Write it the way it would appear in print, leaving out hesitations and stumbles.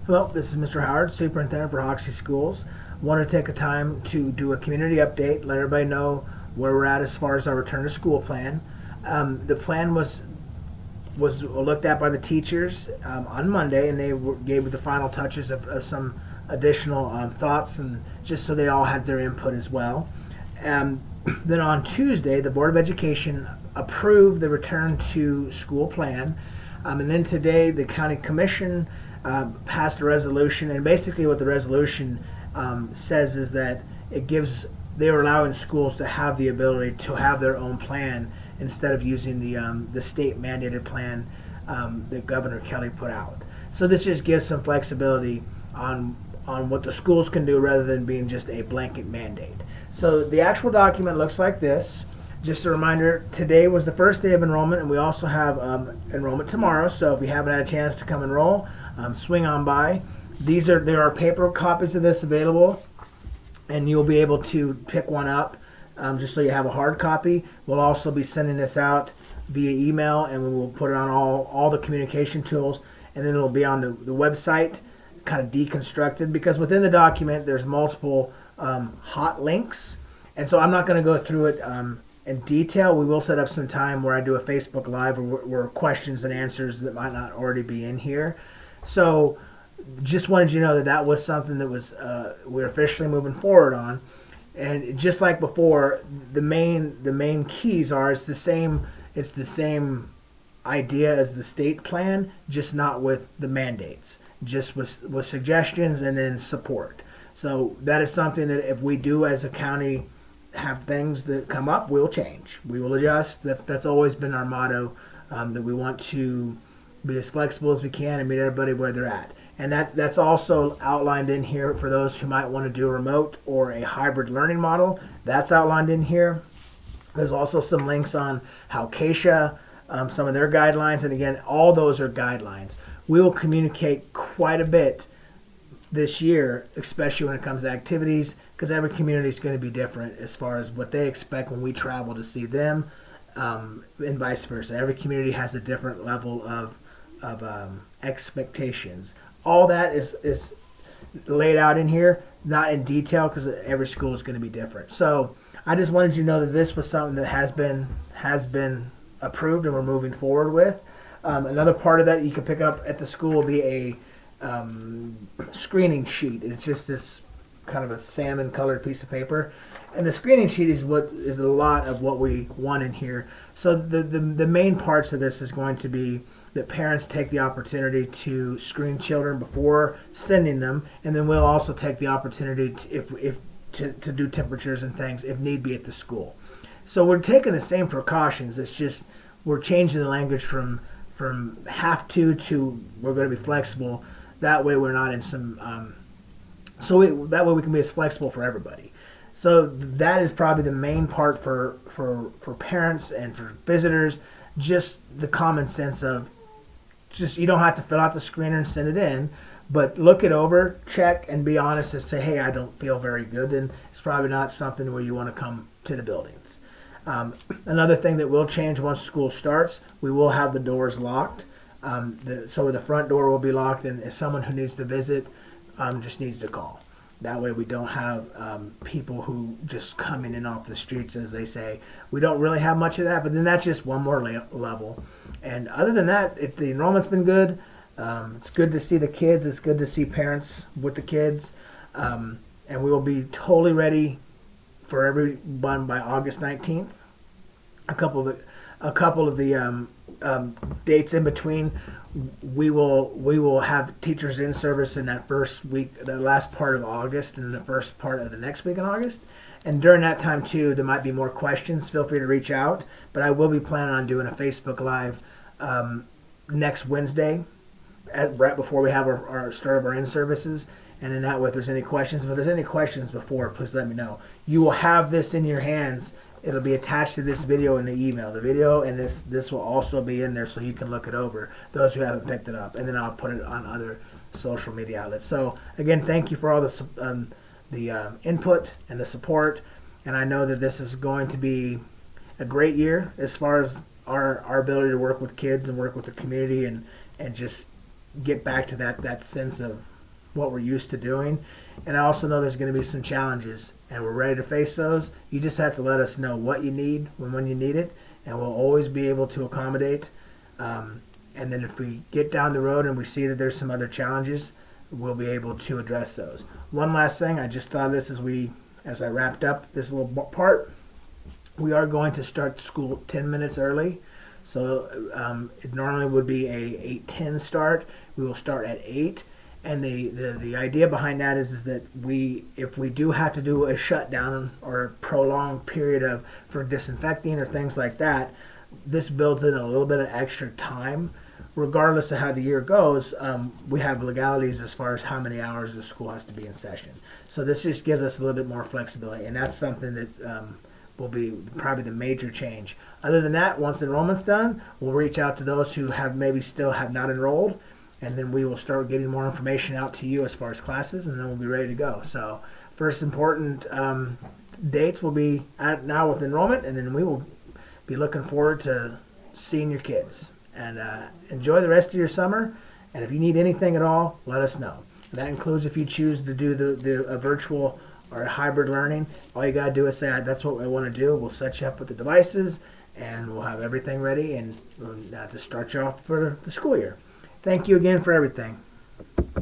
Hello, this is Mr. Howard, Superintendent for Hoxie Schools. Want to take a time to do a community update, let everybody know where we're at as far as our return to school plan. The plan was looked at by the teachers on Monday, and they gave the final touches of some additional thoughts, and just so they all had their input as well. Then on Tuesday, the Board of Education approved the return to school plan, and then today the County Commission passed a resolution, and basically what the resolution says is that they're allowing schools to have the ability to have their own plan instead of using the state mandated plan that Governor Kelly put out. So this just gives some flexibility on what the schools can do rather than being just a blanket mandate. So the actual document looks like this. Just a reminder, today was the first day of enrollment, and we also have enrollment tomorrow. So if you haven't had a chance to come enroll, swing on by. There are paper copies of this available, and you'll be able to pick one up just so you have a hard copy. We'll also be sending this out via email, and we will put it on all the communication tools, and then it'll be on the website, kind of deconstructed, because within the document there's multiple hot links, and so I'm not going to go through it in detail. We will set up some time where I do a Facebook Live where questions and answers that might not already be in here. So just wanted you to know that was something that was we're officially moving forward on. And just like before, the main keys are it's the same idea as the state plan, just not with the mandates, just with suggestions and then support. So that is something that if we do as a county have things that come up, we'll change. We will adjust. That's always been our motto, that we want to be as flexible as we can and meet everybody where they're at. And that's also outlined in here for those who might want to do a remote or a hybrid learning model. That's outlined in here. There's also some links on how CASHA, some of their guidelines, and again, all those are guidelines. We will communicate quite a bit this year, especially when it comes to activities, because every community is going to be different as far as what they expect when we travel to see them, and vice versa. Every community has a different level of expectations. All that is laid out in here, not in detail, because every school is going to be different. So I just wanted you to know that this was something that has been approved and we're moving forward with. Another part of that you can pick up at the school will be a screening sheet. It's just this kind of a salmon colored piece of paper, and the screening sheet is what is a lot of what we want in here. So the main parts of this is going to be that parents take the opportunity to screen children before sending them, and then we'll also take the opportunity to do temperatures and things if need be at the school. So we're taking the same precautions. It's just we're changing the language from have to we're going to be flexible. That way we're not in some that way we can be as flexible for everybody. So that is probably the main part for parents and for visitors. Just the common sense of just you don't have to fill out the screener and send it in, but look it over, check, and be honest and say, hey, I don't feel very good, and it's probably not something where you want to come to the buildings. Another thing that will change once school starts, we will have the doors locked. So the front door will be locked, and if someone who needs to visit just needs to call. That way we don't have people who just come in and off the streets, as they say. We don't really have much of that, but then that's just one more level. And other than that, if the enrollment's been good, it's good to see the kids. It's good to see parents with the kids. And we will be totally ready for everyone by August 19th. A couple of the dates in between, we will have teachers in service in that first week, the last part of August, and the first part of the next week in August. And during that time too, there might be more questions. Feel free to reach out. But I will be planning on doing a Facebook Live next Wednesday, right before we have our start of our in-services. And then that way, if there's any questions, before, please let me know. You will have this in your hands. It'll be attached to this video in the email. The video and this will also be in there so you can look it over, those who haven't picked it up. And then I'll put it on other social media outlets. So again, thank you for all the input and the support. And I know that this is going to be a great year as far as our ability to work with kids and work with the community and just get back to that sense of what we're used to doing. And I also know there's going to be some challenges, and we're ready to face those. You just have to let us know what you need when you need it, and we'll always be able to accommodate. And then if we get down the road and we see that there's some other challenges, we'll be able to address those. One last thing, I just thought of this as I wrapped up this little part. We are going to start school 10 minutes early. So it normally would be a 8:10 start. We will start at 8. And the idea behind that is that if we do have to do a shutdown or a prolonged period for disinfecting or things like that, this builds in a little bit of extra time. Regardless of how the year goes, we have legalities as far as how many hours the school has to be in session. So this just gives us a little bit more flexibility, and that's something that will be probably the major change. Other than that, once enrollment's done, we'll reach out to those who maybe still have not enrolled, and then we will start getting more information out to you as far as classes, and then we'll be ready to go. So first important dates will be out now with enrollment, and then we will be looking forward to seeing your kids. And enjoy the rest of your summer, and if you need anything at all, let us know. And that includes if you choose to do the virtual or hybrid learning. All you got to do is say, that's what I want to do. We'll set you up with the devices, and we'll have everything ready and to start you off for the school year. Thank you again for everything.